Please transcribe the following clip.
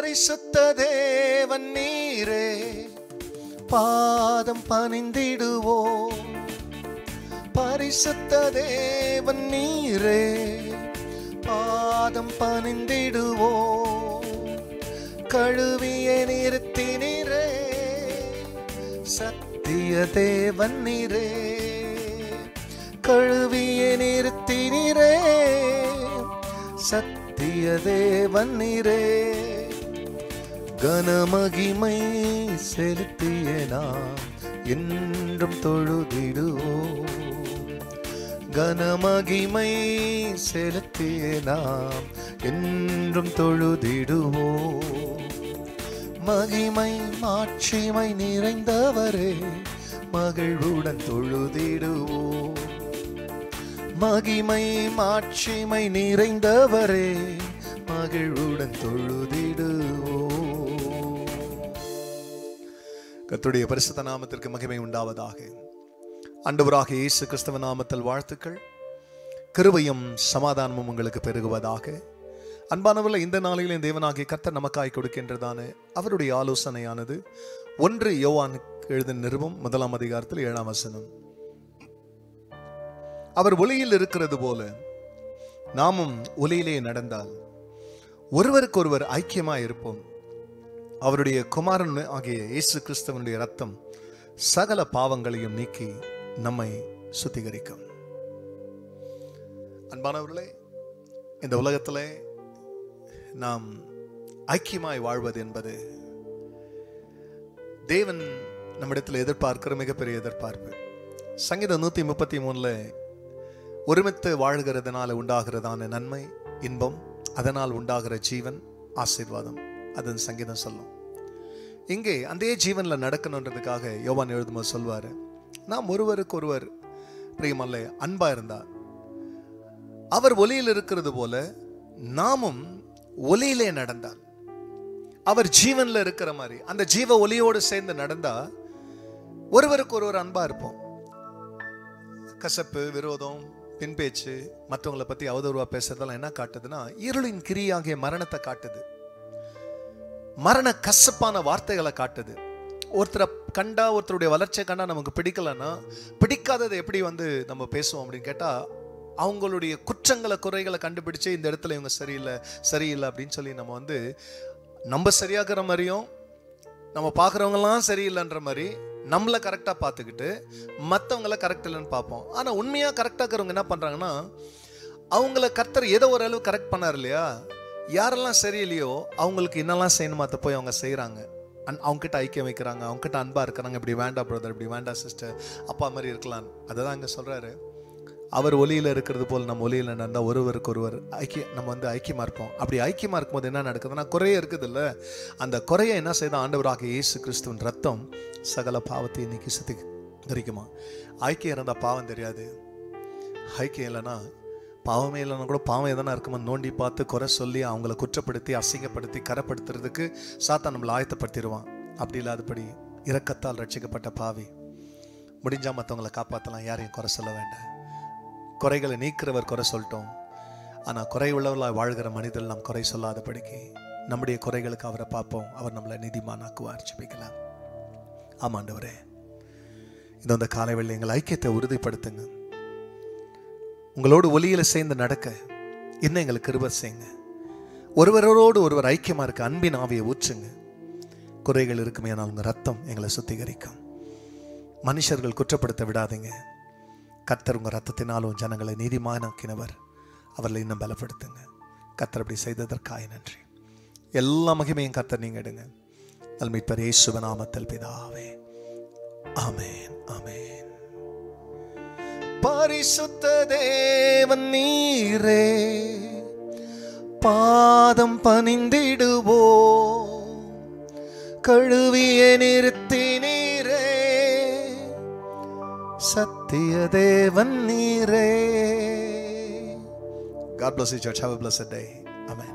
பரிசுத்த தேவன் நீரே, பாதம் பணிந்திடுவோம். பரிசுத்த தேவன் நீரே, பாதம் பணிந்திடுவோம். கழுவிய நிறுத்தினீரே, சத்திய தேவன் நீரே. கழுவிய நிறுத்தினீரே, சத்திய தேவன் நீரே. கனமகிமை செலுத்திய நாம் என்றும் தொழுதிடுவோம். கனமகிமை செலுத்திய நாம் என்றும் தொழுதிடுவோம். மகிமை மாட்சிமை நிறைந்தவரே, மகிழ்வுடன் தொழுதிடுவோம். மகிமை மாட்சிமை நிறைந்தவரே, மகிழ்வுடன் தொழுதிடுவோம். கர்த்தருடைய பரிசுத்த நாமத்திற்கு மகிமை உண்டாவதாக. ஆண்டவராகிய இயேசு கிறிஸ்துவ நாமத்தில் வாழ்த்துக்கள். கிருபையும் சமாதானமும் உங்களுக்கு பெருகுவதாக. அன்பானவர்களே, இந்த நாளிலே தேவனாகிய கர்த்தர் நமக்காய் கொடுக்கின்றதான அவருடைய ஆலோசனையானது 1 யோவான் எழுதின நிருபம் 1 அதிகாரத்தில் 7 வசனம். அவர் ஒளியில் இருக்கிறது போல நாமும் ஒளியிலே நடந்தால் ஒருவருக்கொருவர் ஐக்கியமாய் இருப்போம். அவருடைய குமாரன் ஆகிய இயேசு கிறிஸ்துவனுடைய ரத்தம் சகல பாவங்களையும் நீக்கி நம்மை சுத்திகரிக்கும். அன்பானவர்களே, இந்த உலகத்திலே நாம் ஐக்கியமாய் வாழ்வது என்பது தேவன் நம்மிடத்தில் எதிர்பார்க்கிற மிகப்பெரிய எதிர்பார்ப்பு. சங்கீதம் 133 ஒருமித்து வாழ்கிறதுனால உண்டாகிறதான நன்மை, இன்பம், அதனால் உண்டாகிற ஜீவன், ஆசீர்வாதம், அதன் சங்கீதம் சொல்லும். இங்கே அந்த ஜீவன்ல நடக்கணுன்றதுக்காக யோவான் எழுதும்போது சொல்வாரு, நாம் ஒருவருக்கு ஒருவர் பிரியமல்ல அன்பா இருந்தா அவர் ஒளியில் இருக்கிறது போல நாமும் ஒளியிலே நடந்தால், அவர் ஜீவன்ல இருக்கிற மாதிரி அந்த ஜீவ ஒளியோடு சேர்ந்து நடந்தா ஒருவருக்கு ஒருவர் அன்பா இருப்போம். கசப்பு, விரோதம், பின்பேச்சு, மற்றவங்களை பத்தி அவதூறுவா பேசுறதெல்லாம் என்ன காட்டுதுன்னா இருளின் கிரியாகிய மரணத்தை காட்டுது. மரண கசப்பான வார்த்தைகளை காட்டுது. ஒருத்தரை கண்டா, ஒருத்தருடைய வளர்ச்சியை கண்டா நமக்கு பிடிக்கலன்னா பிடிக்காததை எப்படி நம்ம பேசுவோம் அப்படின்னு கேட்டா, அவங்களுடைய குற்றங்களை குறைகளை கண்டுபிடிச்சு இந்த இடத்துல இவங்க சரியில்லை அப்படின்னு சொல்லி நம்ம சரியாகிற மாதிரியும் நம்ம பார்க்குறவங்கலாம் சரியில்லைன்ற மாதிரி நம்மளை கரெக்டாக பார்த்துக்கிட்டு மற்றவங்கள கரெக்ட் இல்லைன்னு பார்ப்போம். ஆனால் உண்மையாக கரெக்டாக இருக்கிறவங்க என்ன பண்ணுறாங்கன்னா, அவங்கள கர்த்தர் ஏதோ ஒரு அளவு கரெக்ட் பண்ணார் இல்லையா, யாரெல்லாம் சரியில்லையோ அவங்களுக்கு என்னெல்லாம் செய்யணுமா அதை போய் அவங்க செய்கிறாங்க. அவங்ககிட்ட ஐக்கியம் வைக்கிறாங்க, அவங்ககிட்ட அன்பாக இருக்கிறாங்க. இப்படி வேண்டாம் பிரதர், இப்படி வேண்டாம் சிஸ்டர், அப்பா மாதிரி இருக்கலாம். அதை தான் இங்கே சொல்கிறாரு. அவர் ஒளியில் இருக்கிறது போல் நம்ம ஒளியில் நடந்தால் ஒருவருக்கு ஒருவர் நம்ம ஐக்கியமாக இருப்போம். அப்படி ஐக்கியமாக இருக்கும்போது என்ன நடக்குதுன்னா, குறைய இருக்குது இல்லை, அந்த குறைய என்ன செய்த ஆண்டவராக இயேசு கிறிஸ்துவின் ரத்தம் சகல பாவத்தை இன்னைக்கு சுத்திகரிக்குமா. ஐக்கியம் இருந்தால் பாவம் தெரியாது. ஐக்கியம் இல்லைன்னா, பாவமே இல்லைன்னா கூட பாவம் எதனா இருக்குமா நோண்டி பார்த்து குறை சொல்லி அவங்கள குற்றப்படுத்தி அசிங்கப்படுத்தி கரைப்படுத்துறதுக்கு சாத்தான் நம்மளை ஆயத்தப்படுத்திடுவான். அப்படி இல்லாதபடி இரக்கத்தால் ரட்சிக்கப்பட்ட பாவி முடிஞ்சால் மற்றவங்களை காப்பாற்றலாம். யாரையும் குறை சொல்ல வேண்டாம். குறைகளை நீக்கிறவர் குறை சொல்லிட்டோம். ஆனால் குறை உள்ளவர்களாக வாழ்கிற மனிதர்கள் நாம் குறை சொல்லாதபடிக்கு நம்முடைய குறைகளுக்கு அவரை பார்ப்போம். அவர் நம்மளை நீதிமானாக்குவார். ஜெபிக்கலாம். ஆமாண்டவரே, இந்த காலை வேளையில் எங்கள் ஐக்கியத்தை உறுதிப்படுத்துங்க. உங்களோடு ஒளியில் சேர்ந்து நடக்க இன்னும் எங்களுக்கு கிருபை செய்யுங்க. ஒருவரோடு ஒருவர் ஐக்கியமாக இருக்க அன்பின் ஆவியை ஊற்றுங்க. குறைகள் இருக்குமே, ஆனால் உங்கள் ரத்தம் எங்களை சுத்திகரிக்கும். மனுஷர்கள் குற்றப்படுத்த விடாதீங்க. கர்த்தர் உங்கள் ரத்தத்தினாலும் ஜனங்களை நீதிமானாக்கினவர். அவர்களை இன்னும் பலப்படுத்துங்க. கர்த்தர் அப்படி செய்ததற்காக நன்றி. எல்லா மகிமையும் கர்த்தர் நீங்க எடுங்க. மீட்பர் இயேசுவின் நாமத்தில் பிதாவே, ஆமென், ஆமென். பரிசுத்த தேவன் நீரே, பாதம் பணிந்திடுவோ, கழுவிய நிறுத்தி நீரே, சத்திய தேவன் நீரே. God bless you, church. Have a blessed day. Amen.